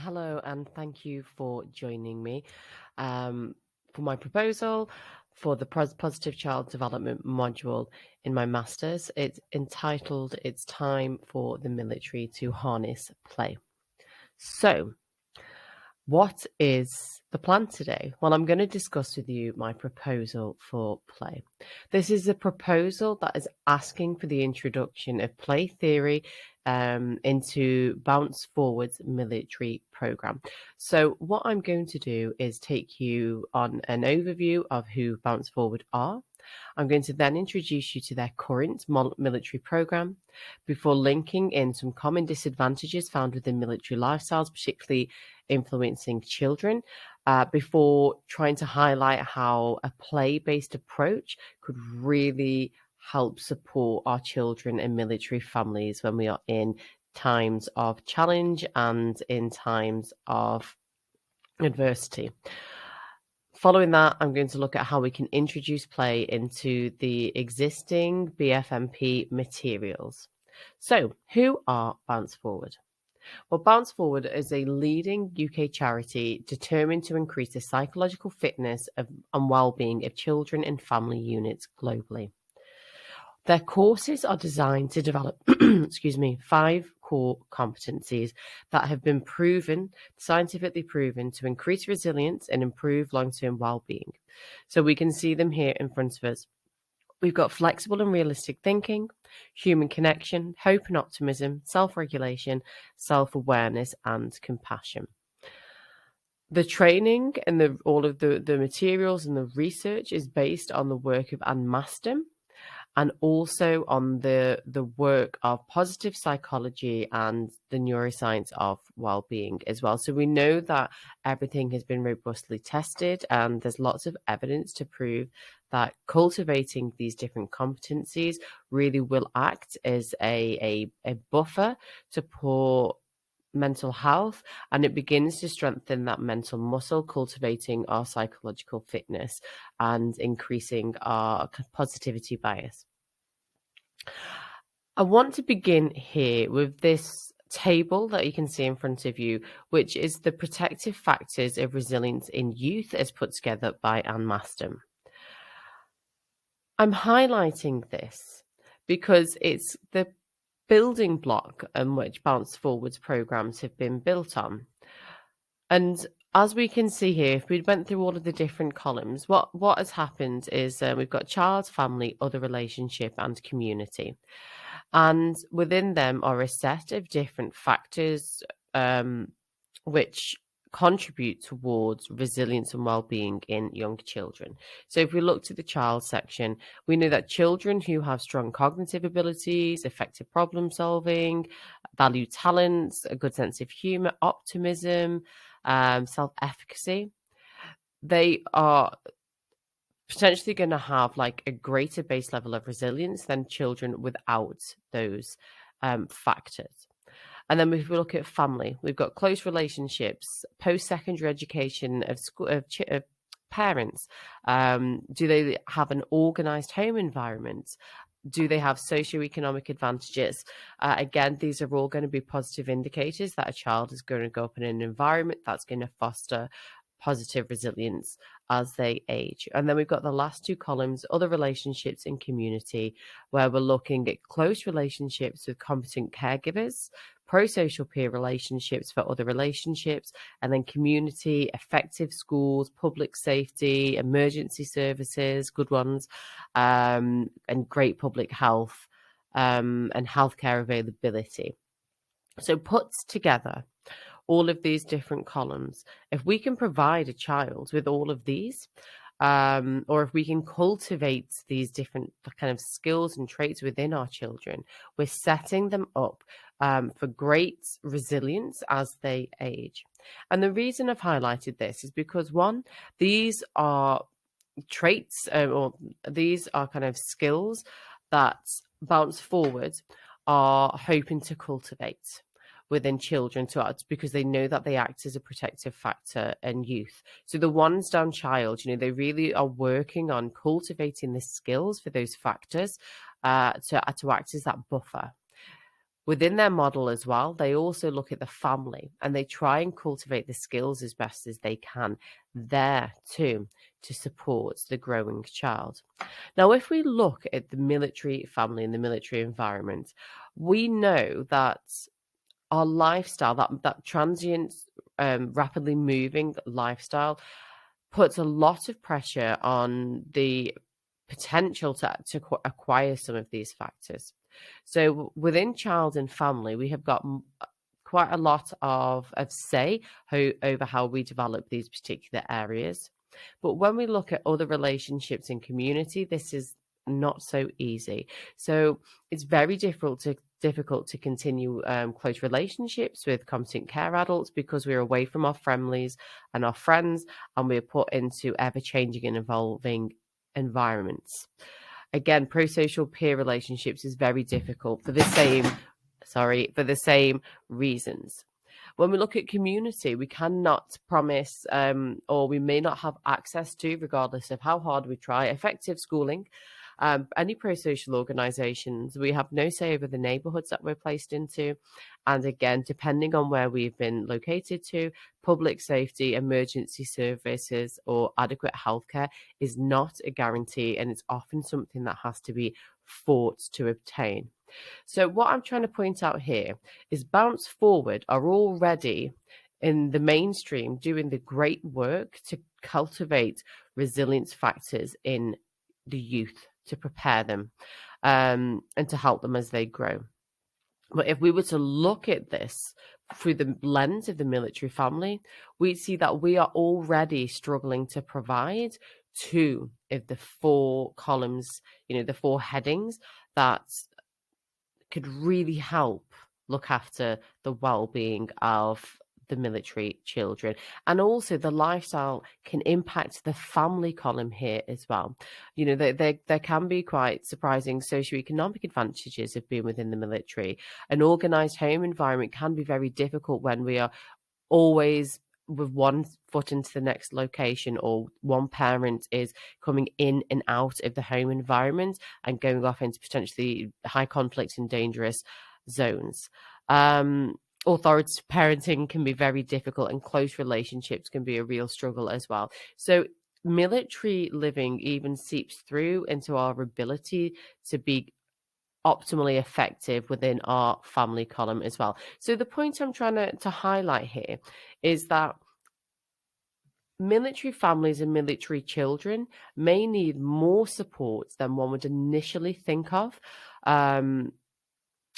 Hello, and thank you for joining me for my proposal for the Positive Child Development module in my master's. It's entitled It's Time for the Military to Harness Play. So, what is the plan today? Well, I'm going to discuss with you my proposal for play. This is a proposal that is asking for the introduction of play theory into Bounce Forward's military program. So what I'm going to do is take you on an overview of who Bounce Forward are. I'm going to then introduce you to their current military program before linking in some common disadvantages found within military lifestyles, particularly influencing children, before trying to highlight how a play-based approach could really help support our children and military families when we are in times of challenge and in times of adversity. Following that, I'm going to look at how we can introduce play into the existing BFMP materials. So, who are Bounce Forward? Well, Bounce Forward is a leading UK charity determined to increase the psychological fitness and well-being of children and family units globally. Their courses are designed to develop, 5 core competencies that have been scientifically proven to increase resilience and improve long-term well-being. So we can see them here in front of us. We've got flexible and realistic thinking, human connection, hope and optimism, self-regulation, self-awareness, and compassion. The training and all of the materials and the research is based on the work of Anne Maston, and also on the work of positive psychology and the neuroscience of well-being as well. So we know that everything has been robustly tested, and there's lots of evidence to prove that cultivating these different competencies really will act as a buffer to support mental health, and it begins to strengthen that mental muscle, cultivating our psychological fitness and increasing our positivity bias. I want to begin here with this table that you can see in front of you, which is the protective factors of resilience in youth as put together by Anne Maston. I'm highlighting this because it's the building block on which Bounce Forward's programs have been built on. And as we can see here, if we went through all of the different columns, what has happened is we've got child, family, other relationship, and community. And within them are a set of different factors which contribute towards resilience and well-being in young children. So if we look to the child section, we know that children who have strong cognitive abilities, effective problem solving, value talents, a good sense of humor, optimism, self-efficacy, they are potentially going to have like a greater base level of resilience than children without those factors. And then if we look at family, we've got close relationships, post-secondary education of parents. Do they have an organized home environment? Do they have socioeconomic advantages? Again, these are all going to be positive indicators that a child is going to go up in an environment that's going to foster positive resilience as they age. And then we've got the last two columns, other relationships and community, where we're looking at close relationships with competent caregivers, pro-social peer relationships for other relationships, and then community, effective schools, public safety, emergency services, good ones, and great public health and healthcare availability. So put together all of these different columns, if we can provide a child with all of these, or if we can cultivate these different kind of skills and traits within our children, we're setting them up for great resilience as they age. And the reason I've highlighted this is because, one, these are traits or these are kind of skills that Bounce Forward are hoping to cultivate within children because they know that they act as a protective factor in youth. So the ones down child, they really are working on cultivating the skills for those factors to act as that buffer. Within their model as well, they also look at the family and they try and cultivate the skills as best as they can there too to support the growing child. Now, if we look at the military family and the military environment, we know that our lifestyle, that transient, rapidly moving lifestyle, puts a lot of pressure on the potential to acquire some of these factors. So within child and family, we have got quite a lot of say over how we develop these particular areas. But when we look at other relationships in community, this is not so easy. So it's very difficult to continue close relationships with competent care adults because we're away from our families and our friends, and we're put into ever-changing and evolving environments. Again, pro-social peer relationships is very difficult for the same reasons. When we look at community, we cannot promise or we may not have access to, regardless of how hard we try, effective schooling. Any pro-social organisations, we have no say over the neighbourhoods that we're placed into. And again, depending on where we've been located to, public safety, emergency services or adequate healthcare is not a guarantee, and it's often something that has to be fought to obtain. So what I'm trying to point out here is Bounce Forward are already in the mainstream doing the great work to cultivate resilience factors in the youth, to prepare them and to help them as they grow. But if we were to look at this through the lens of the military family, we'd see that we are already struggling to provide two of the four columns, the four headings that could really help look after the well-being of the military children. And also the lifestyle can impact the family column here as well. There can be quite surprising socioeconomic advantages of being within the military. An organized home environment can be very difficult when we are always with one foot into the next location, or one parent is coming in and out of the home environment and going off into potentially high conflict and dangerous zones. Authoritative parenting can be very difficult, and close relationships can be a real struggle as well. So military living even seeps through into our ability to be optimally effective within our family column as well. So the point I'm trying to highlight here is that military families and military children may need more support than one would initially think of.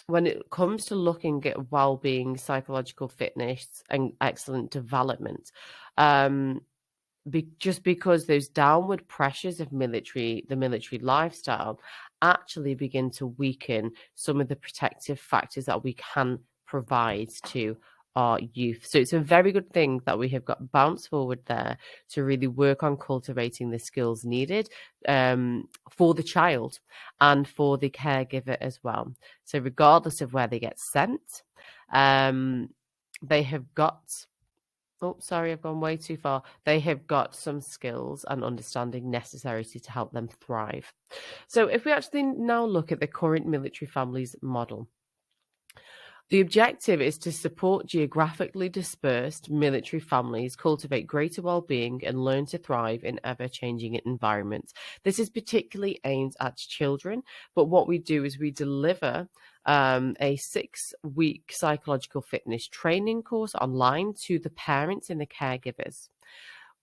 When it comes to looking at well-being, psychological fitness, and excellent development, just because those downward pressures of the military lifestyle actually begin to weaken some of the protective factors that we can provide to our youth. So it's a very good thing that we have got Bounce Forward there to really work on cultivating the skills needed for the child and for the caregiver as well. So regardless of where they get sent, they have got I've gone way too far. They have got some skills and understanding necessary to help them thrive. So if we actually now look at the current military families model, the objective is to support geographically dispersed military families cultivate greater well-being and learn to thrive in ever-changing environments. This is particularly aimed at children, but what we do is we deliver a 6-week psychological fitness training course online to the parents and the caregivers.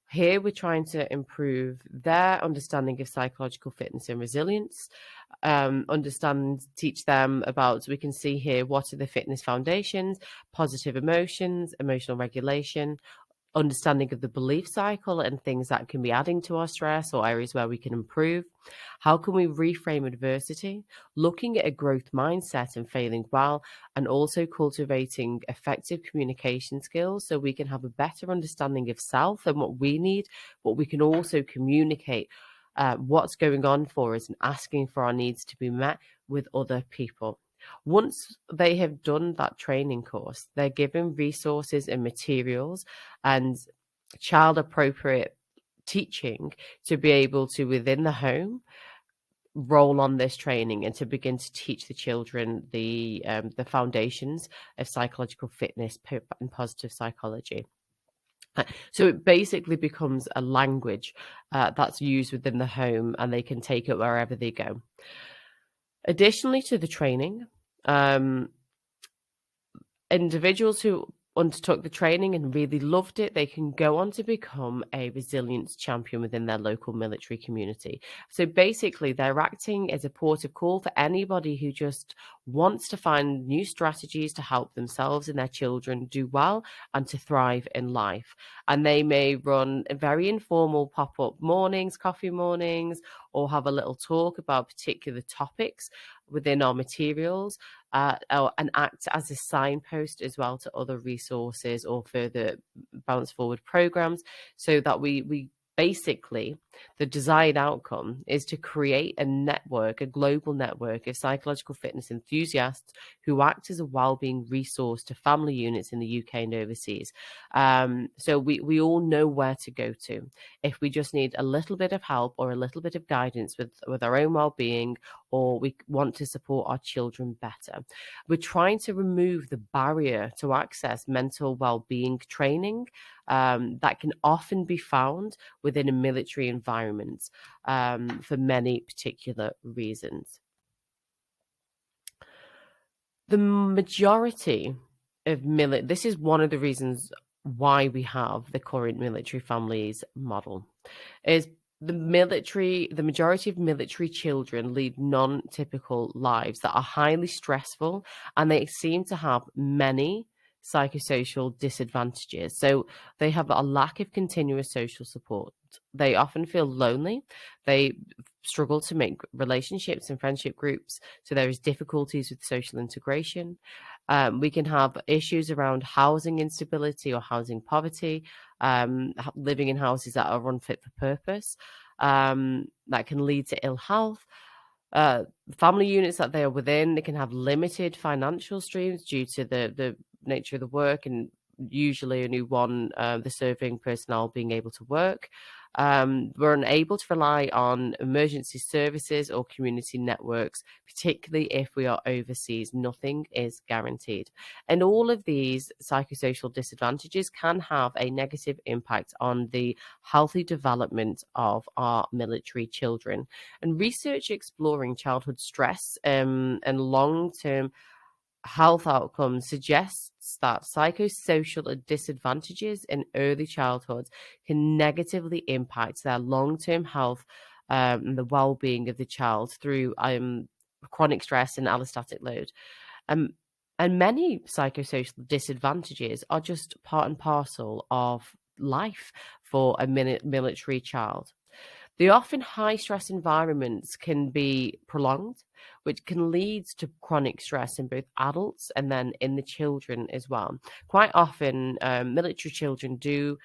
Here, we're trying to improve their understanding of psychological fitness and resilience, teach them about, we can see here, what are the fitness foundations, positive emotions, emotional regulation, understanding of the belief cycle and things that can be adding to our stress or areas where we can improve. How can we reframe adversity? Looking at a growth mindset and failing well, and also cultivating effective communication skills so we can have a better understanding of self and what we need, but we can also communicate what's going on for us and asking for our needs to be met with other people. Once they have done that training course, they're given resources and materials and child appropriate teaching to be able to, within the home, roll on this training and to begin to teach the children the foundations of psychological fitness and positive psychology. So it basically becomes a language that's used within the home, and they can take it wherever they go. Additionally to the training, individuals who undertook the training and really loved it, they can go on to become a resilience champion within their local military community. So basically, they're acting as a port of call for anybody who just wants to find new strategies to help themselves and their children do well and to thrive in life. And they may run very informal pop-up mornings, coffee mornings, or have a little talk about particular topics within our materials, and act as a signpost as well to other resources or further bounce forward programs, so that we basically, the desired outcome is to create a network, a global network of psychological fitness enthusiasts who act as a wellbeing resource to family units in the UK and overseas. So we all know where to go to if we just need a little bit of help or a little bit of guidance with our own well-being, or we want to support our children better. We're trying to remove the barrier to access mental well-being training that can often be found within a military environment for many particular reasons. The majority of this is one of the reasons why we have the current military families model, is the majority of military children lead non-typical lives that are highly stressful, and they seem to have many psychosocial disadvantages. So they have a lack of continuous social support. They often feel lonely. They struggle to make relationships and friendship groups. So there is difficulties with social integration. We can have issues around housing instability or housing poverty, living in houses that are unfit for purpose, that can lead to ill health. Family units that they are within, they can have limited financial streams due to the nature of the work, and usually only one, the serving personnel, being able to work. We're unable to rely on emergency services or community networks, particularly if we are overseas. Nothing is guaranteed. And all of these psychosocial disadvantages can have a negative impact on the healthy development of our military children. And research exploring childhood stress and long-term health outcomes suggests that psychosocial disadvantages in early childhood can negatively impact their long-term health and the well-being of the child through chronic stress and allostatic load. And many psychosocial disadvantages are just part and parcel of life for a military child. The often high stress environments can be prolonged, which can lead to chronic stress in both adults and then in the children as well. Quite often, military children do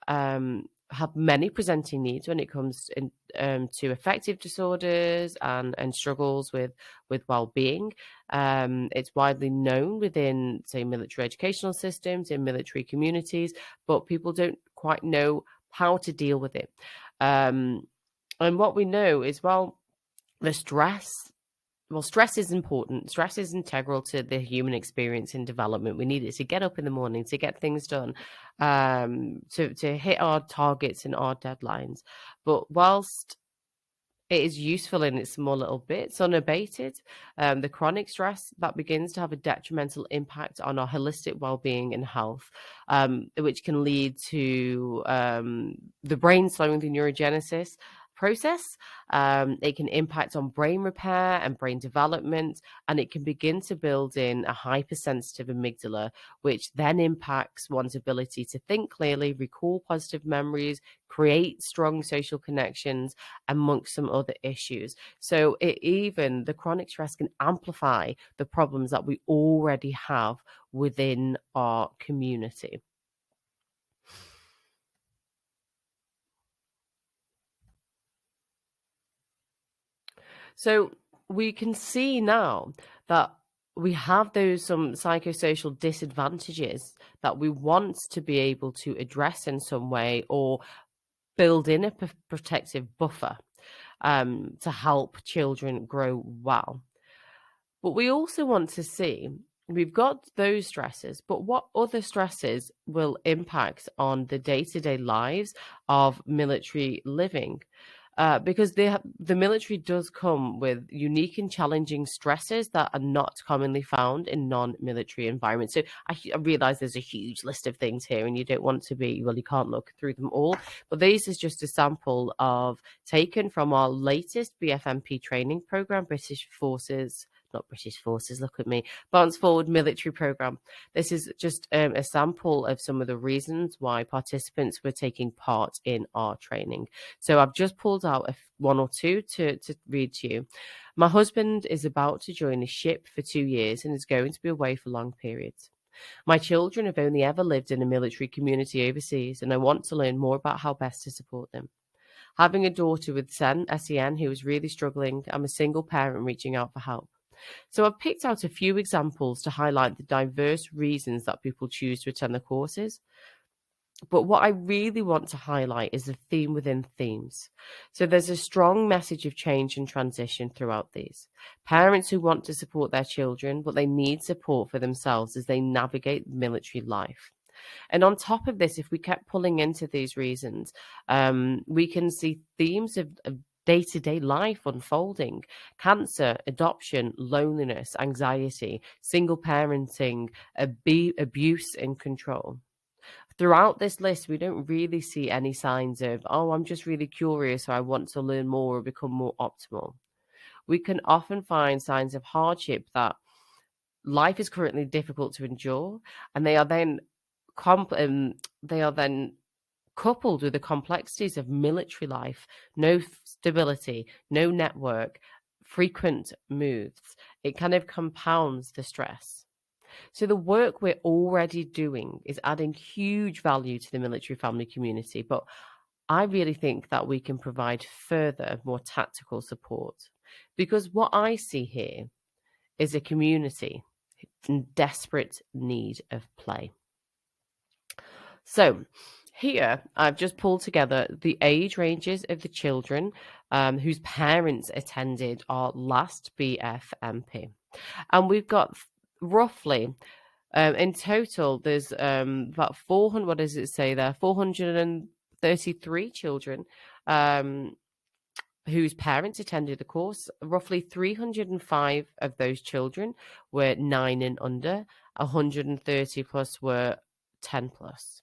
have many presenting needs when it comes to affective disorders and struggles with well-being. It's widely known within, say, military educational systems, in military communities, but people don't quite know how to deal with it. And what we know is, stress is important. Stress is integral to the human experience and development. We need it to get up in the morning, to get things done, to hit our targets and our deadlines. But whilst it is useful in its small little bits, unabated, the chronic stress that begins to have a detrimental impact on our holistic well-being and health, which can lead to the brain slowing the neurogenesis process. It can impact on brain repair and brain development, and it can begin to build in a hypersensitive amygdala, which then impacts one's ability to think clearly, recall positive memories, create strong social connections, amongst some other issues. So even the chronic stress can amplify the problems that we already have within our community. So we can see now that we have some psychosocial disadvantages that we want to be able to address in some way, or build in a protective buffer. to help children grow well. But we also want to see, we've got those stresses, but what other stresses will impact on the day-to-day lives of military living? Because the military does come with unique and challenging stresses that are not commonly found in non-military environments. So I realize there's a huge list of things here, and you don't want to be, well, you can't look through them all. But this is just a sample of taken from our latest BFMP training program, not British Forces, look at me, Bounce Forward Military Program. This is just a sample of some of the reasons why participants were taking part in our training. So I've just pulled out one or two to read to you. My husband is about to join a ship for 2 years and is going to be away for long periods. My children have only ever lived in a military community overseas, and I want to learn more about how best to support them. Having a daughter with SEN who is really struggling, I'm a single parent reaching out for help. So I've picked out a few examples to highlight the diverse reasons that people choose to attend the courses. But what I really want to highlight is the theme within themes. So there's a strong message of change and transition throughout these. Parents who want to support their children, but they need support for themselves as they navigate military life. And on top of this, if we kept pulling into these reasons, we can see themes of day-to-day life unfolding: cancer, adoption, loneliness, anxiety, single parenting, abuse and control. Throughout this list, we don't really see any signs of, oh, I'm just really curious, or I want to learn more or become more optimal. We can often find signs of hardship, that life is currently difficult to endure, and they are then coupled with the complexities of military life: no stability, no network, frequent moves. It kind of compounds the stress. So the work we're already doing is adding huge value to the military family community, but I really think that we can provide further, more tactical support, because what I see here is a community in desperate need of play. So here, I've just pulled together the age ranges of the children whose parents attended our last BFMP. And we've got roughly, in total, there's about 400, what does it say there? 433 children whose parents attended the course. Roughly 305 of those children were 9 and under, 130 plus were 10 plus.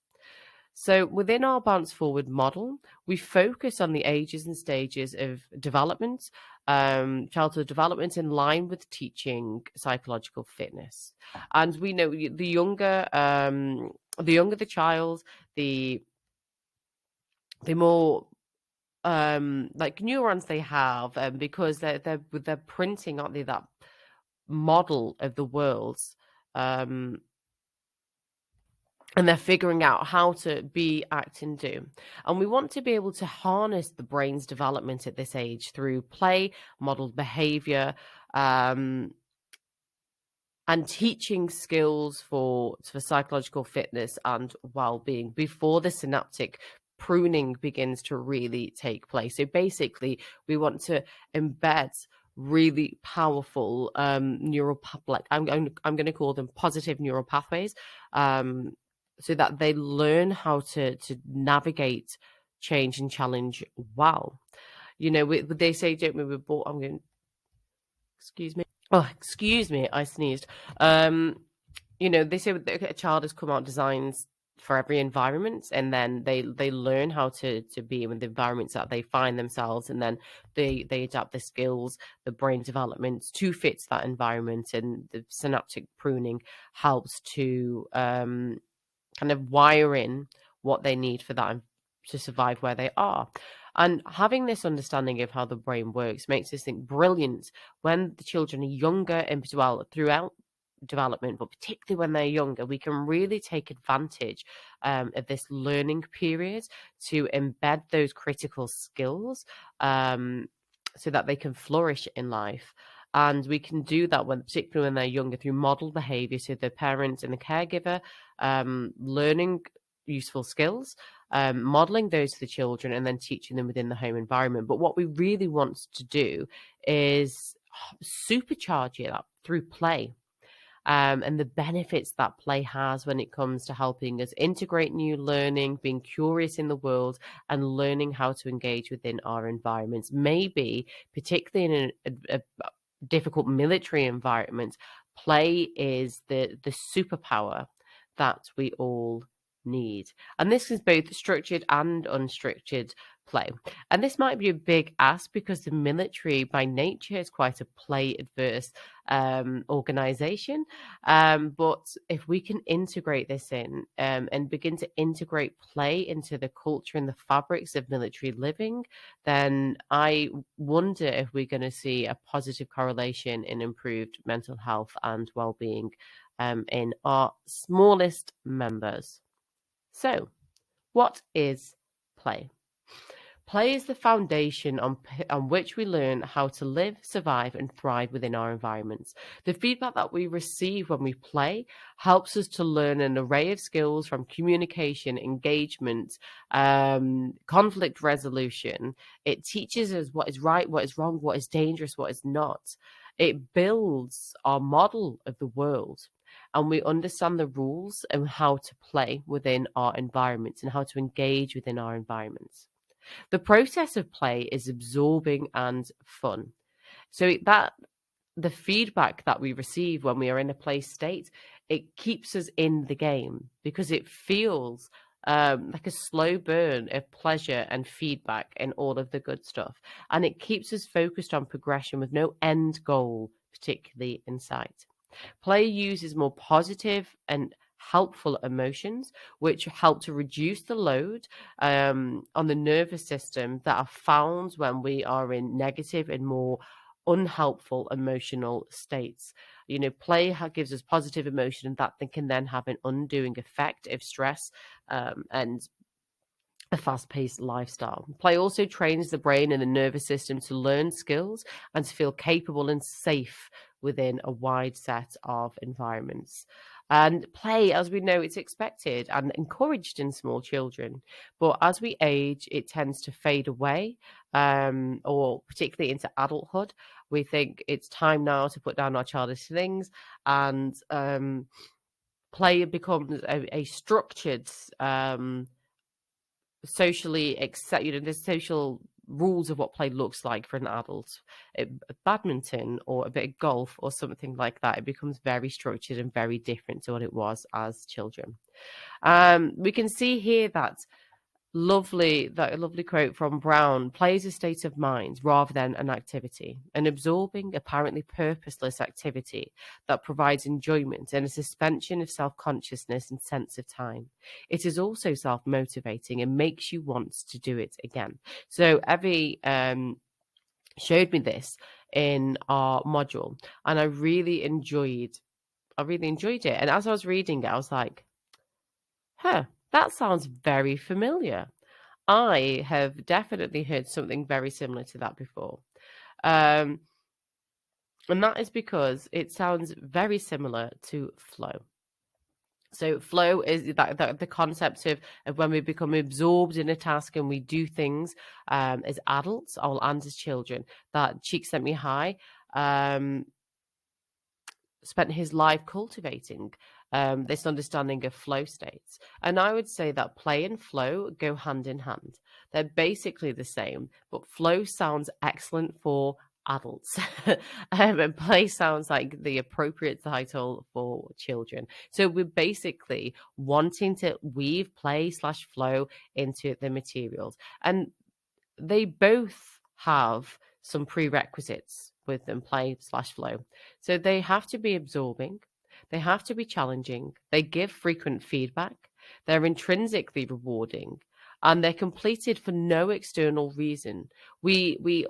So within our Bounce Forward model, we focus on the ages and stages of development, childhood development, in line with teaching psychological fitness. And we know the younger the child, the more like neurons they have, because they're printing, aren't they, that model of the world. And they're figuring out how to be, act, and do. And we want to be able to harness the brain's development at this age through play, modeled behavior, and teaching skills for psychological fitness and well-being before the synaptic pruning begins to really take place. So basically, we want to embed really powerful neural, like I'm going to call them positive neural pathways, so that they learn how to navigate change and challenge well. You know, they say, don't we, we're born, I'm going, excuse me. Oh, excuse me, I sneezed. You know, they say a child has come out designs for every environment, and then they learn how to be in the environments that they find themselves, and then they adapt the skills, the brain development to fit that environment, and the synaptic pruning helps to kind of wire in what they need for that to survive where they are. And having this understanding of how the brain works makes us think brilliant when the children are younger, and well, throughout development, but particularly when they're younger, we can really take advantage of this learning period to embed those critical skills, so that they can flourish in life. And we can do that particularly when they're younger, through model behavior. So the parent and the caregiver learning useful skills, modeling those to the children, and then teaching them within the home environment. But what we really want to do is supercharge it up through play. And the benefits that play has when it comes to helping us integrate new learning, being curious in the world, and learning how to engage within our environments. Maybe, particularly in a difficult military environment, play is the superpower that we all need. And this is both structured and unstructured play. And this might be a big ask because the military by nature is quite a play adverse organization. But if we can integrate this in and begin to integrate play into the culture and the fabrics of military living, then I wonder if we're going to see a positive correlation in improved mental health and well-being in our smallest members. So, what is play? Play is the foundation on which we learn how to live, survive, and thrive within our environments. The feedback that we receive when we play helps us to learn an array of skills from communication, engagement, conflict resolution. It teaches us what is right, what is wrong, what is dangerous, what is not. It builds our model of the world, and we understand the rules and how to play within our environments and how to engage within our environments. The process of play is absorbing and fun. So that the feedback that we receive when we are in a play state, it keeps us in the game because it feels like a slow burn of pleasure and feedback and all of the good stuff. And it keeps us focused on progression with no end goal particularly in sight. Play uses more positive and helpful emotions, which help to reduce the load on the nervous system that are found when we are in negative and more unhelpful emotional states. Play gives us positive emotion, and that can then have an undoing effect of stress and a fast-paced lifestyle. Play also trains the brain and the nervous system to learn skills and to feel capable and safe within a wide set of environments. And play, as we know, it's expected and encouraged in small children. But as we age, it tends to fade away, or particularly into adulthood. We think it's time now to put down our childish things, and play becomes a structured socially accept, there's social rules of what play looks like for an adult. Badminton or a bit of golf or something like that, it becomes very structured and very different to what it was as children. We can see here that lovely quote from Brown: play is a state of mind rather than an activity, an absorbing, apparently purposeless activity that provides enjoyment and a suspension of self-consciousness and sense of time. It is also self-motivating and makes you want to do it again. So Evie showed me this in our module, and I really enjoyed it. And as I was reading it, I was like, that sounds very familiar. I have definitely heard something very similar to that before. And that is because it sounds very similar to flow. So flow is that the concept of when we become absorbed in a task and we do things as adults and as children. That Csikszentmihalyi spent his life cultivating this understanding of flow states. And I would say that play and flow go hand in hand. They're basically the same, but flow sounds excellent for adults and play sounds like the appropriate title for children. So we're basically wanting to weave play/flow into the materials, and they both have some prerequisites with them, play/flow. So they have to be absorbing, they have to be challenging, they give frequent feedback, they're intrinsically rewarding, and they're completed for no external reason. We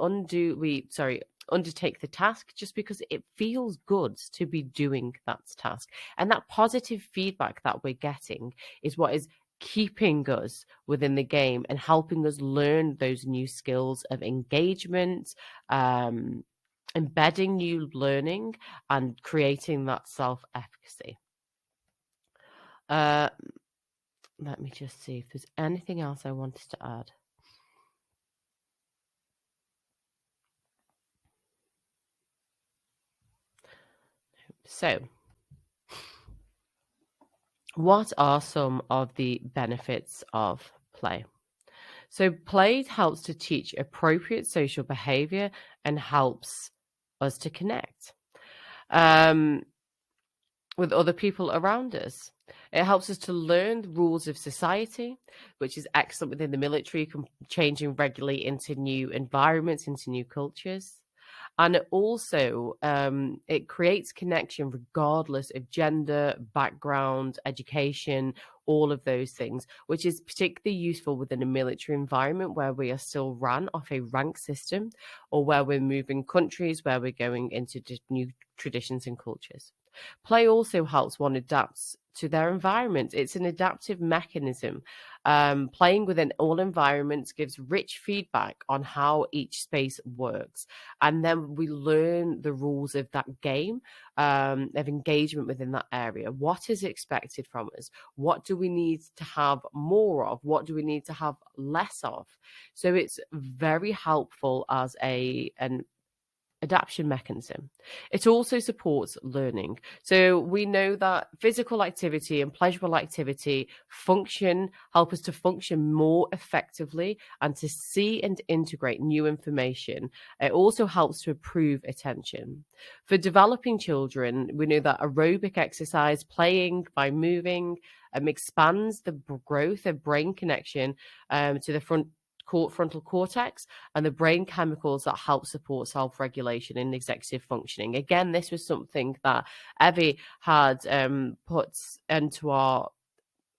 undertake the task just because it feels good to be doing that task. And that positive feedback that we're getting is what is keeping us within the game and helping us learn those new skills of engagement, embedding new learning, and creating that self-efficacy. Let me just see if there's anything else I wanted to add. So, what are some of the benefits of play? So, play helps to teach appropriate social behavior and helps us to connect with other people around us. It helps us to learn the rules of society, which is excellent within the military, changing regularly into new environments, into new cultures. And also, it creates connection regardless of gender, background, education, all of those things, which is particularly useful within a military environment where we are still run off a rank system, or where we're moving countries, where we're going into new traditions and cultures. Play also helps one adapt to their environment. It's an adaptive mechanism. Playing within all environments gives rich feedback on how each space works. And then we learn the rules of that game, of engagement within that area. What is expected from us? What do we need to have more of? What do we need to have less of? So it's very helpful as an adaptation mechanism. It also supports learning. So we know that physical activity and pleasurable activity help us to function more effectively and to see and integrate new information. It also helps to improve attention. For developing children, we know that aerobic exercise, playing by moving, expands the growth of brain connection to the frontal cortex and the brain chemicals that help support self-regulation and executive functioning. Again, this was something that Evie had put into our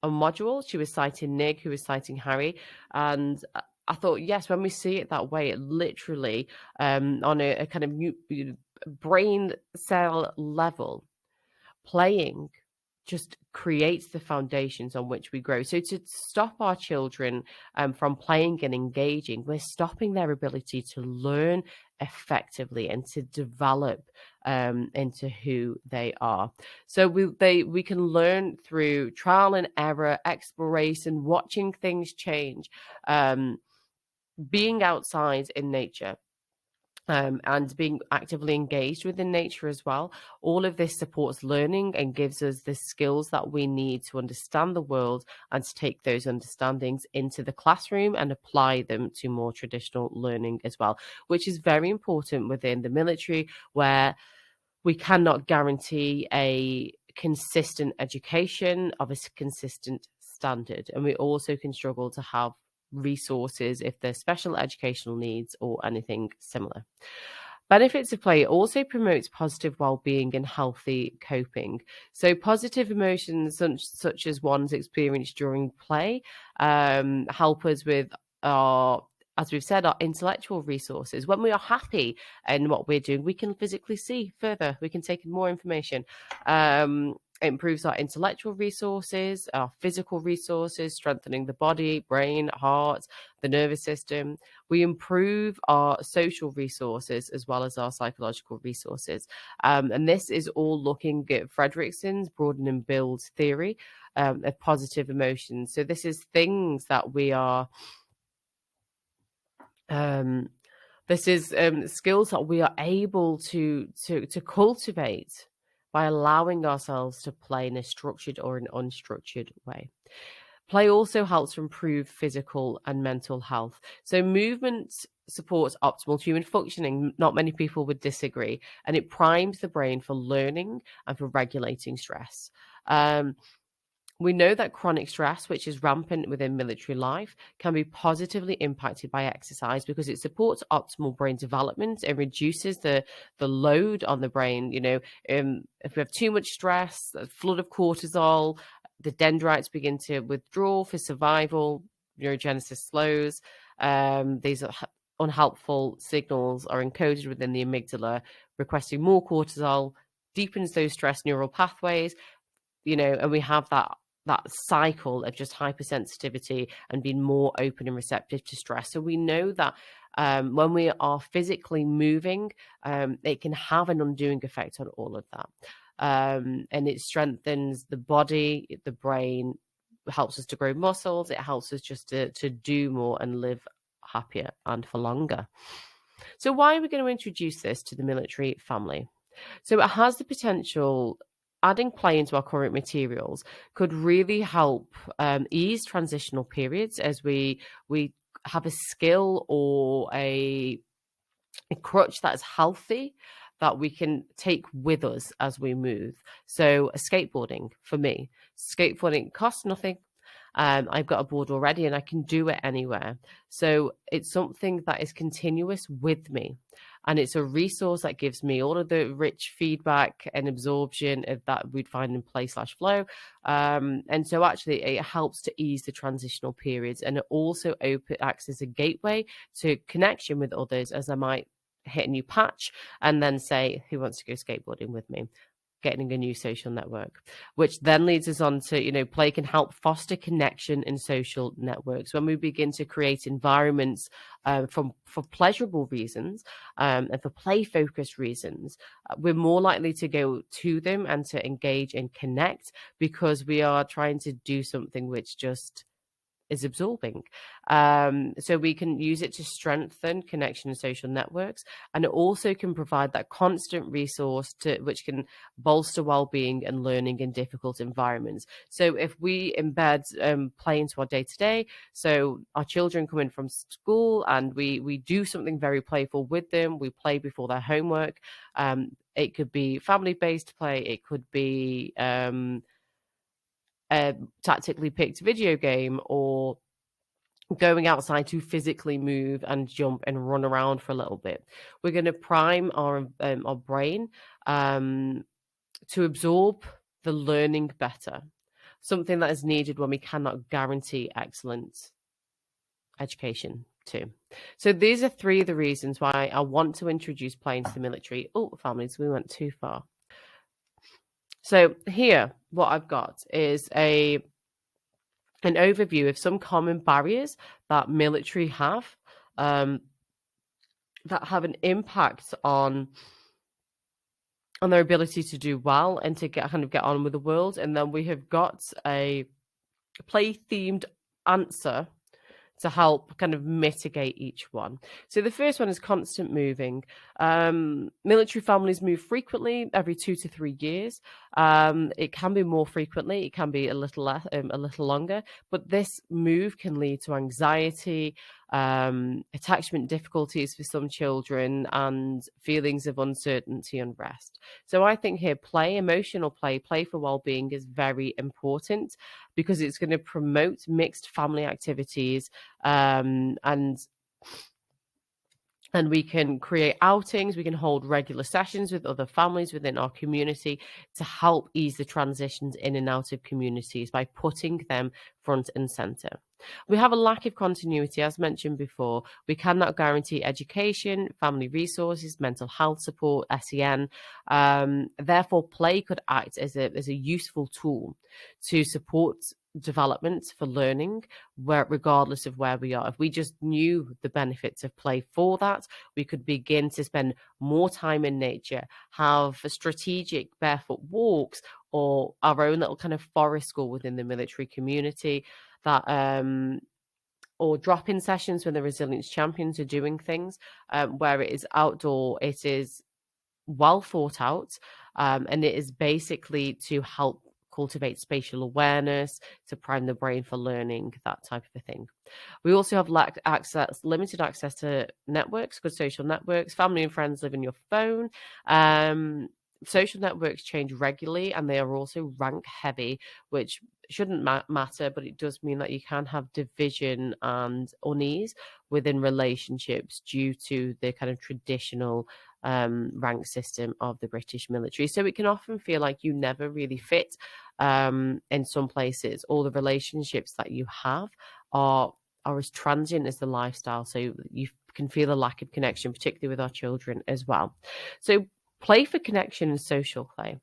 module. She was citing Nick, who was citing Harry, and I thought, yes, when we see it that way, it literally on a kind of new brain cell level, playing just creates the foundations on which we grow. So to stop our children from playing and engaging, we're stopping their ability to learn effectively and to develop into who they are. So we can learn through trial and error, exploration, watching things change, being outside in nature. And being actively engaged within nature as well. All of this supports learning and gives us the skills that we need to understand the world and to take those understandings into the classroom and apply them to more traditional learning as well, which is very important within the military, where we cannot guarantee a consistent education of a consistent standard. And we also can struggle to have resources if there's special educational needs or anything similar. Benefits of play also promotes positive well-being and healthy coping. So positive emotions such as ones experienced during play help us with our, as we've said, our intellectual resources. When we are happy in what we're doing, we can physically see further. We can take in more information. It improves our intellectual resources, our physical resources, strengthening the body, brain, heart, the nervous system. We improve our social resources as well as our psychological resources. And this is all looking at Fredrickson's broaden and build theory of positive emotions. So this is things that we are this is skills that we are able to cultivate by allowing ourselves to play in a structured or an unstructured way. Play also helps to improve physical and mental health. So movement supports optimal human functioning. Not many people would disagree. And it primes the brain for learning and for regulating stress. We know that chronic stress, which is rampant within military life, can be positively impacted by exercise because it supports optimal brain development. It reduces the load on the brain. You know, if we have too much stress, a flood of cortisol, the dendrites begin to withdraw for survival. Neurogenesis slows. These are unhelpful signals are encoded within the amygdala, requesting more cortisol, deepens those stress neural pathways. And we have that cycle of just hypersensitivity and being more open and receptive to stress. So we know that when we are physically moving, it can have an undoing effect on all of that. And it strengthens the body, the brain, helps us to grow muscles. It helps us just to do more and live happier and for longer. So why are we going to introduce this to the military family? So it has the potential, adding play into our current materials could really help ease transitional periods as we have a skill or a crutch that is healthy that we can take with us as we move. So skateboarding, for me, skateboarding costs nothing. I've got a board already and I can do it anywhere. So it's something that is continuous with me. And it's a resource that gives me all of the rich feedback and absorption of that we'd find in play/flow. And so actually it helps to ease the transitional periods, and it also acts as a gateway to connection with others, as I might hit a new patch and then say, who wants to go skateboarding with me? Getting a new social network, which then leads us on to, play can help foster connection in social networks. When we begin to create environments for pleasurable reasons and for play-focused reasons, we're more likely to go to them and to engage and connect because we are trying to do something which just is absorbing. So we can use it to strengthen connection and social networks, and it also can provide that constant resource which can bolster well-being and learning in difficult environments. So if we embed play into our day-to-day, so our children come in from school and we do something very playful with them, we play before their homework. It could be family-based play, it could be a tactically picked video game, or going outside to physically move and jump and run around for a little bit. We're going to prime our brain to absorb the learning better, something that is needed when we cannot guarantee excellent education too. So these are three of the reasons why I want to introduce play into the military. Oh, families, we went too far. So here, what I've got is an overview of some common barriers that military have that have an impact on their ability to do well and to get on with the world. And then we have got a play-themed answer to help kind of mitigate each one. So the first one is constant moving. Military families move frequently, every 2 to 3 years. It can be more frequently, it can be a little less, a little longer, but this move can lead to anxiety, attachment difficulties for some children, and feelings of uncertainty and rest. So I think here emotional play for well-being is very important because it's going to promote mixed family activities, and we can create outings, we can hold regular sessions with other families within our community to help ease the transitions in and out of communities by putting them front and center. We have a lack of continuity, as mentioned before. We cannot guarantee education, family resources, mental health support, SEN. Therefore, play could act as a useful tool to support development for learning, regardless of where we are. If we just knew the benefits of play for that, we could begin to spend more time in nature, have strategic barefoot walks, or our own little kind of forest school within the military community, that or drop-in sessions when the resilience champions are doing things, where it is outdoor, it is well thought out, and it is basically to help cultivate spatial awareness, to prime the brain for learning, that type of a thing. We also have limited access to networks, good social networks. Family and friends live in your phone. Social networks change regularly, and they are also rank heavy, which shouldn't matter, but it does mean that you can have division and unease within relationships due to the kind of traditional rank system of the British military. So it can often feel like you never really fit in some places. All the relationships that you have are as transient as the lifestyle. So you can feel a lack of connection, particularly with our children as well. So play for connection and social play.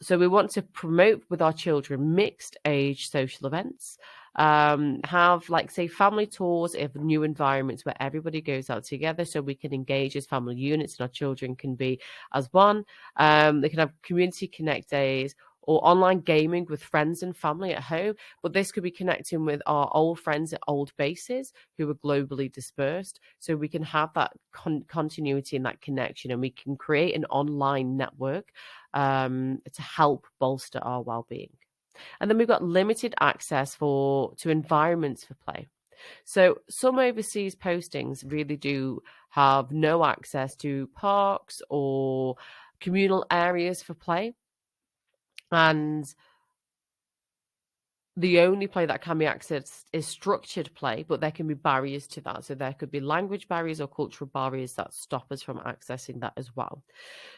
So we want to promote with our children mixed age social events, have like say family tours of new environments where everybody goes out together so we can engage as family units and our children can be as one. They can have community connect days, or online gaming with friends and family at home. But this could be connecting with our old friends at old bases who are globally dispersed. So we can have that continuity and that connection, and we can create an online network to help bolster our well-being. And then we've got limited access to environments for play. So some overseas postings really do have no access to parks or communal areas for play. And the only play that can be accessed is structured play, but there can be barriers to that. So there could be language barriers or cultural barriers that stop us from accessing that as well.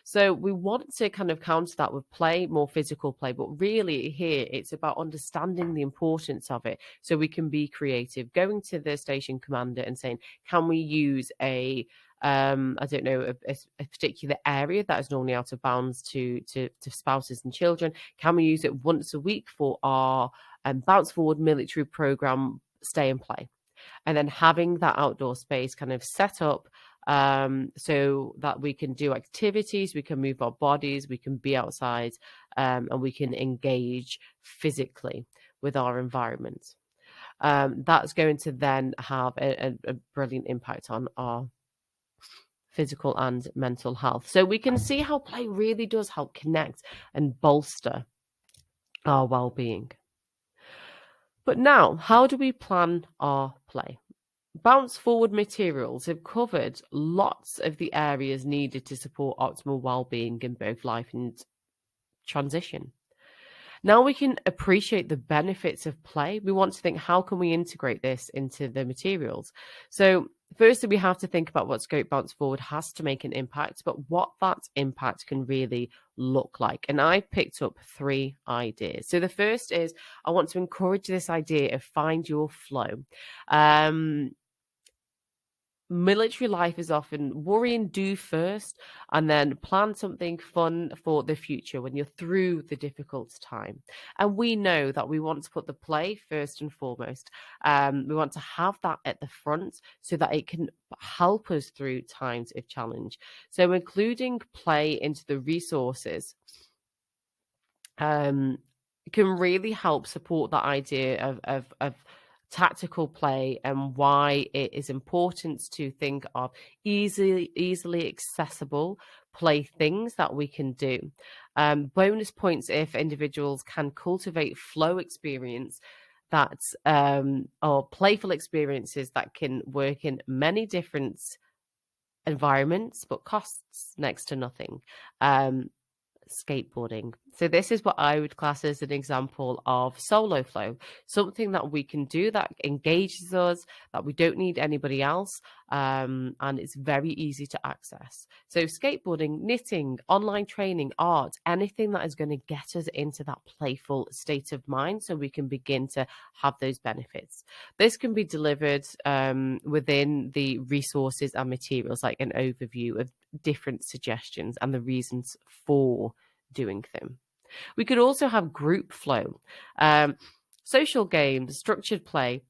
So we want to kind of counter that with play, more physical play, but really here it's about understanding the importance of it so we can be creative, going to the station commander and saying, can we use a particular area that is normally out of bounds to spouses and children? Can we use it once a week for our bounce forward military program stay and play? And then having that outdoor space kind of set up so that we can do activities, we can move our bodies, we can be outside, and we can engage physically with our environment. That's going to then have a brilliant impact on our physical and mental health. So we can see how play really does help connect and bolster our well-being. But now, how do we plan our play? Bounce Forward materials have covered lots of the areas needed to support optimal well-being in both life and transition. Now we can appreciate the benefits of play. We want to think, how can we integrate this into the materials? So firstly, we have to think about what scope Bounce Forward has to make an impact, but what that impact can really look like. And I picked up 3 ideas. So the first is, I want to encourage this idea of find your flow. Military life is often worry and do first, and then plan something fun for the future when you're through the difficult time. And we know that we want to put the play first and foremost. We want to have that at the front so that it can help us through times of challenge. So including play into the resources can really help support that idea of tactical play, and why it is important to think of easily accessible play things that we can do. Bonus points if individuals can cultivate flow experience that or playful experiences that can work in many different environments but costs next to nothing. Skateboarding. So this is what I would class as an example of solo flow, something that we can do that engages us, that we don't need anybody else, and it's very easy to access. So skateboarding, knitting, online training, art, anything that is going to get us into that playful state of mind so we can begin to have those benefits. This can be delivered within the resources and materials, like an overview of different suggestions and the reasons for doing them. We could also have group flow, social games, structured play,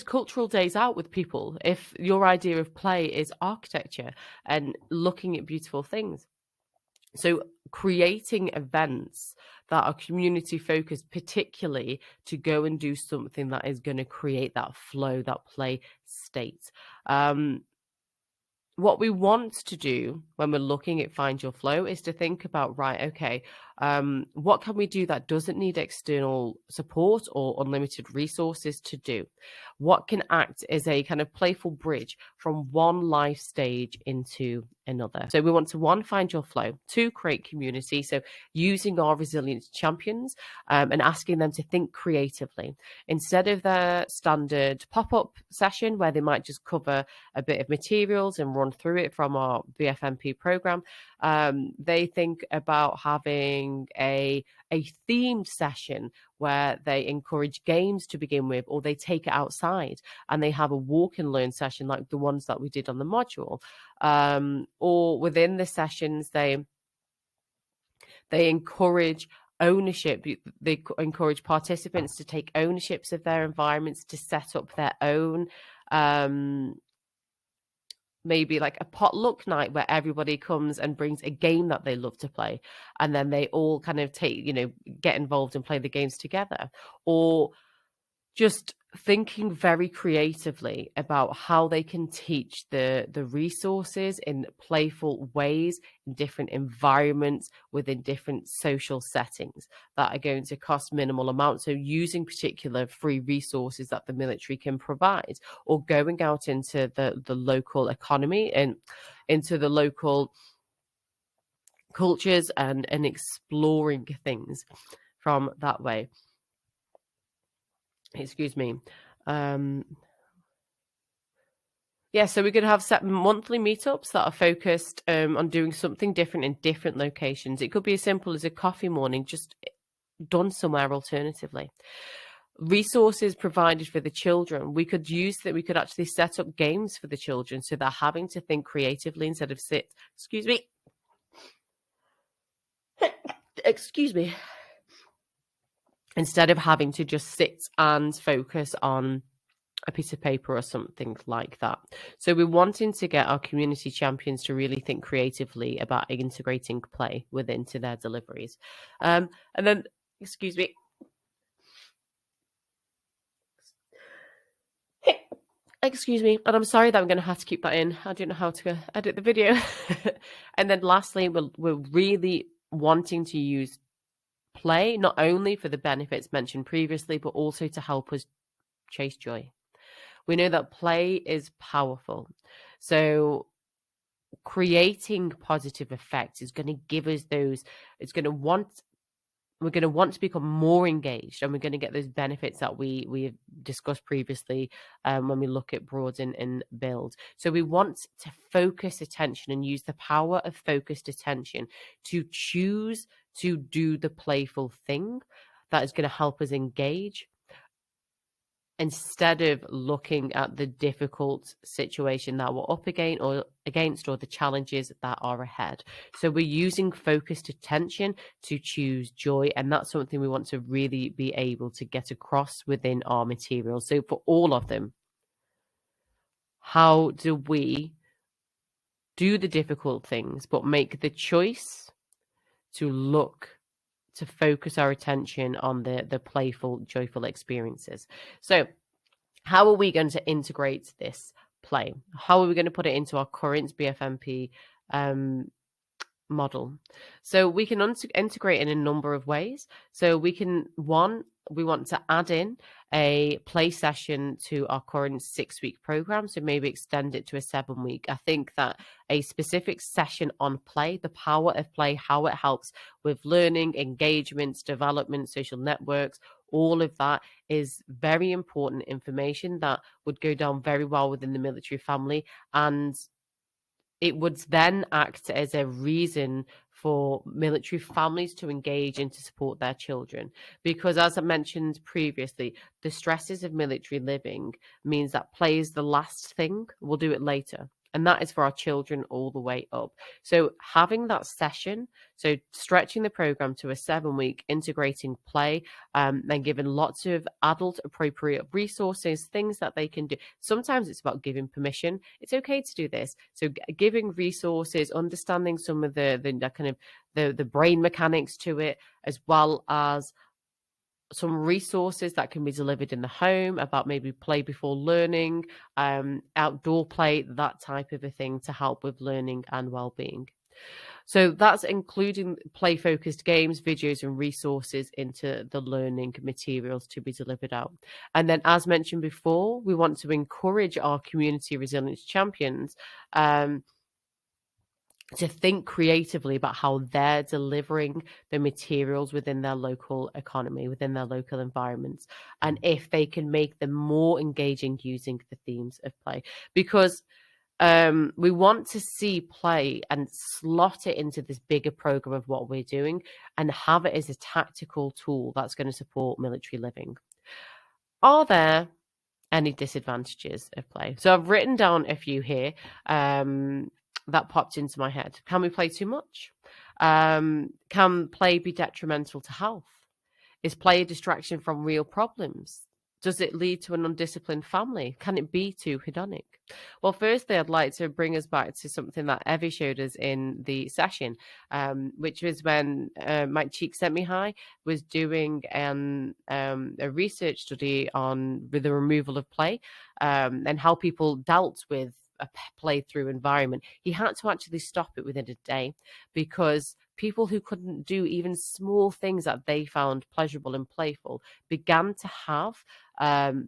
cultural days out with people. If your idea of play is architecture and looking at beautiful things. So creating events that are community focused, particularly to go and do something that is going to create that flow, that play state. What we want to do when we're looking at Find Your Flow is to think about, right, okay, what can we do that doesn't need external support or unlimited resources to do? What can act as a kind of playful bridge from one life stage into another? So we want to, 1, find your flow, 2, create community. So using our resilience champions and asking them to think creatively. Instead of their standard pop-up session where they might just cover a bit of materials and run through it from our BFMP program, they think about having a themed session where they encourage games to begin with, or they take it outside and they have a walk and learn session like the ones that we did on the module, or within the sessions they encourage ownership. They encourage participants to take ownerships of their environments, to set up their own maybe like a potluck night where everybody comes and brings a game that they love to play, and then they all kind of get involved and play the games together. Or just thinking very creatively about how they can teach the resources in playful ways, in different environments, within different social settings that are going to cost minimal amounts. So using particular free resources that the military can provide, or going out into the local economy and into the local cultures and exploring things from that way. Excuse me. Yeah, so we could have set monthly meetups that are focused on doing something different in different locations. It could be as simple as a coffee morning, just done somewhere alternatively. Resources provided for the children. We could actually set up games for the children, so they're having to think creatively instead of instead of having to just sit and focus on a piece of paper or something like that. So we're wanting to get our community champions to really think creatively about integrating play into their deliveries. And then, excuse me. Excuse me, and I'm sorry that I'm going to have to keep that in. I don't know how to edit the video. And then lastly, we're really wanting to use play not only for the benefits mentioned previously, but also to help us chase joy. We know that play is powerful. So creating positive effects is going to give us those, we're going to want to become more engaged, and we're going to get those benefits that we have discussed previously when we look at broaden and build. So we want to focus attention and use the power of focused attention to choose to do the playful thing that is going to help us engage, instead of looking at the difficult situation that we're up against or the challenges that are ahead. So we're using focused attention to choose joy, and that's something we want to really be able to get across within our materials. So for all of them, how do we do the difficult things but make the choice to focus our attention on the playful, joyful experiences? So how are we going to integrate this play? How are we going to put it into our current BFMP model? So we can integrate in a number of ways. So we want to add in a play session to our current 6-week program. So maybe extend it to a 7-week. I think that a specific session on play, the power of play, how it helps with learning, engagements, development, social networks, all of that is very important information that would go down very well within the military family, and it would then act as a reason for military families to engage and to support their children. Because as I mentioned previously, the stresses of military living means that play is the last thing. We'll do it later. And that is for our children all the way up. So having that session, so stretching the program to a 7-week, integrating play, and giving lots of adult appropriate resources, things that they can do. Sometimes it's about giving permission. It's okay to do this. So giving resources, understanding some of the kind of the brain mechanics to it, as well as some resources that can be delivered in the home about maybe play before learning, outdoor play, that type of a thing to help with learning and well-being. So that's including play-focused games, videos, and resources into the learning materials to be delivered out. And then, as mentioned before, we want to encourage our community resilience champions to think creatively about how they're delivering the materials within their local economy, within their local environments, and if they can make them more engaging using the themes of play. Because we want to see play and slot it into this bigger program of what we're doing and have it as a tactical tool that's going to support military living. Are there any disadvantages of play? So I've written down a few here that popped into my head. Can we play too much? Can play be detrimental to health? Is play a distraction from real problems? Does it lead to an undisciplined family? Can it be too hedonic? Well, firstly, I'd like to bring us back to something that Evie showed us in the session, which was when Mike Cheek Sent Me High was doing a research study on the removal of play and how people dealt with a play-through environment. He had to actually stop it within a day because people who couldn't do even small things that they found pleasurable and playful began to have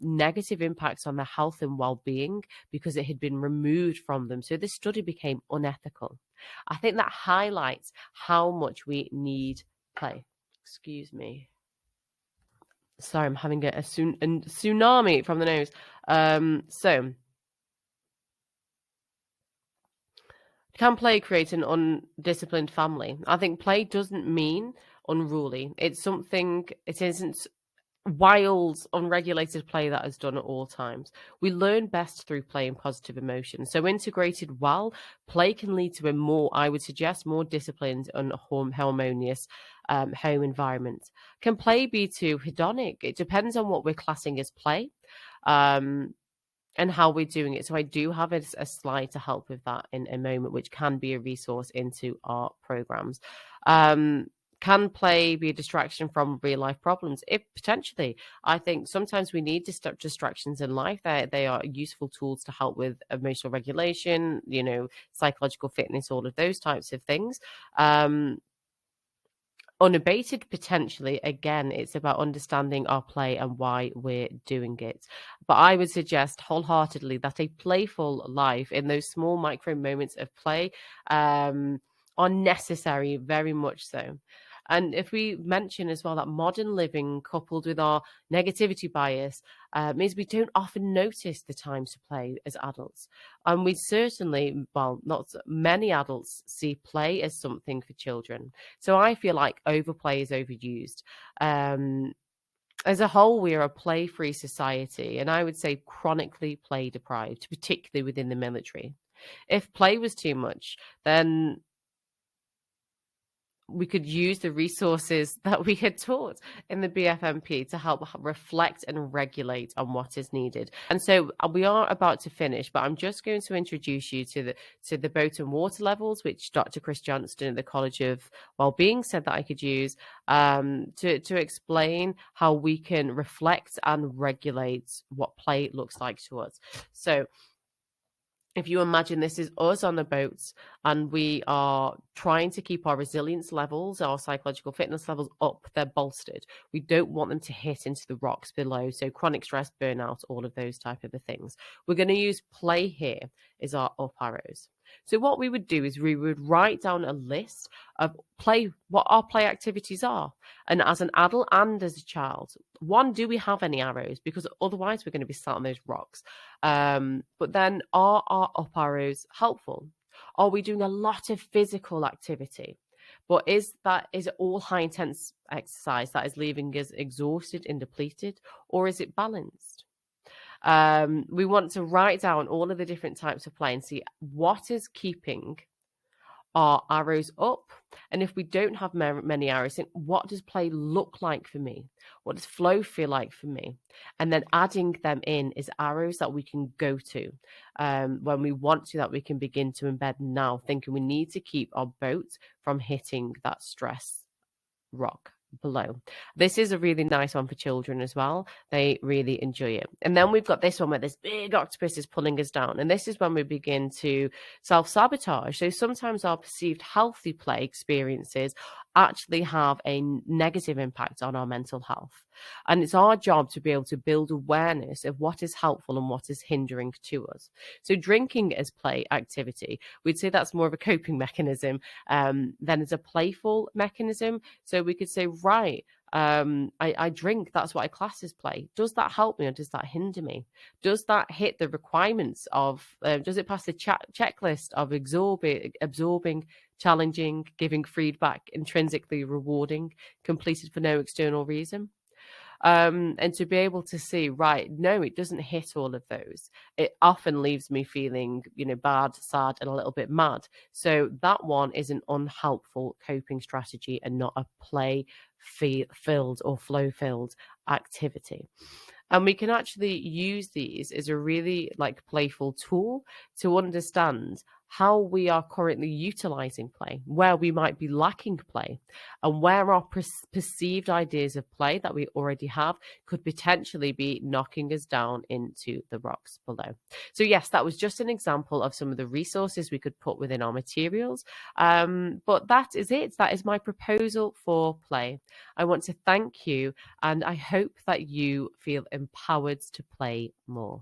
negative impacts on their health and well-being because it had been removed from them. So this study became unethical. I think that highlights how much we need play. Excuse me. Sorry, I'm having a tsunami from the nose. So can play create an undisciplined family? I think play doesn't mean unruly. It's something, it isn't wild, unregulated play that is done at all times. We learn best through play and positive emotion. So integrated well, play can lead to a more, I would suggest, more disciplined and harmonious home environment. Can play be too hedonic? It depends on what we're classing as play. And how we're doing it. So I do have a slide to help with that in a moment, which can be a resource into our programs. Can play be a distraction from real life problems? If potentially, I think sometimes we need distractions in life. They are useful tools to help with emotional regulation, psychological fitness, all of those types of things. Unabated, potentially, again, it's about understanding our play and why we're doing it. But I would suggest wholeheartedly that a playful life in those small micro moments of play are necessary, very much so. And if we mention as well that modern living coupled with our negativity bias means we don't often notice the times to play as adults. And we certainly, well, not many adults see play as something for children. So I feel like overplay is overused. As a whole, we are a play-free society, and I would say chronically play deprived, particularly within the military. If play was too much, then we could use the resources that we had taught in the BFMP to help reflect and regulate on what is needed. And so we are about to finish, but I'm just going to introduce you to the boat and water levels, which Dr. Chris Johnston at the College of Wellbeing said that I could use to explain how we can reflect and regulate what play looks like to us. So if you imagine this is us on the boats and we are trying to keep our resilience levels, our psychological fitness levels up, they're bolstered. We don't want them to hit into the rocks below. So chronic stress, burnout, all of those type of things. We're going to use play here as our up arrows. So what we would do is we would write down a list of play, what our play activities are. And as an adult and as a child, one, do we have any arrows? Because otherwise we're going to be sat on those rocks. But then are our up arrows helpful? Are we doing a lot of physical activity? But is it all high intense exercise that is leaving us exhausted and depleted? Or is it balanced? We want to write down all of the different types of play and see what is keeping our arrows up. And if we don't have many arrows, think, what does play look like for me? What does flow feel like for me? And then adding them in is arrows that we can go to when we want to, that we can begin to embed now, thinking we need to keep our boat from hitting that stress rock below. This is a really nice one for children as well. They really enjoy it. And then we've got this one where this big octopus is pulling us down. And this is when we begin to self-sabotage. So sometimes our perceived healthy play experiences actually have a negative impact on our mental health. And it's our job to be able to build awareness of what is helpful and what is hindering to us. So drinking as play activity, we'd say that's more of a coping mechanism than as a playful mechanism. So we could say, right, I drink, that's what I class as play. Does that help me or does that hinder me? Does that hit the requirements of, does it pass the checklist of absorbing, challenging, giving feedback, intrinsically rewarding, completed for no external reason? And to be able to see, right, no, it doesn't hit all of those. It often leaves me feeling, bad, sad, and a little bit mad. So that one is an unhelpful coping strategy and not a play filled or flow filled activity. And we can actually use these as a really like playful tool to understand how we are currently utilizing play, where we might be lacking play, and where our perceived ideas of play that we already have could potentially be knocking us down into the rocks below. So, yes, that was just an example of some of the resources we could put within our materials. But that is it. That is my proposal for play. I want to thank you, and I hope that you feel empowered to play more.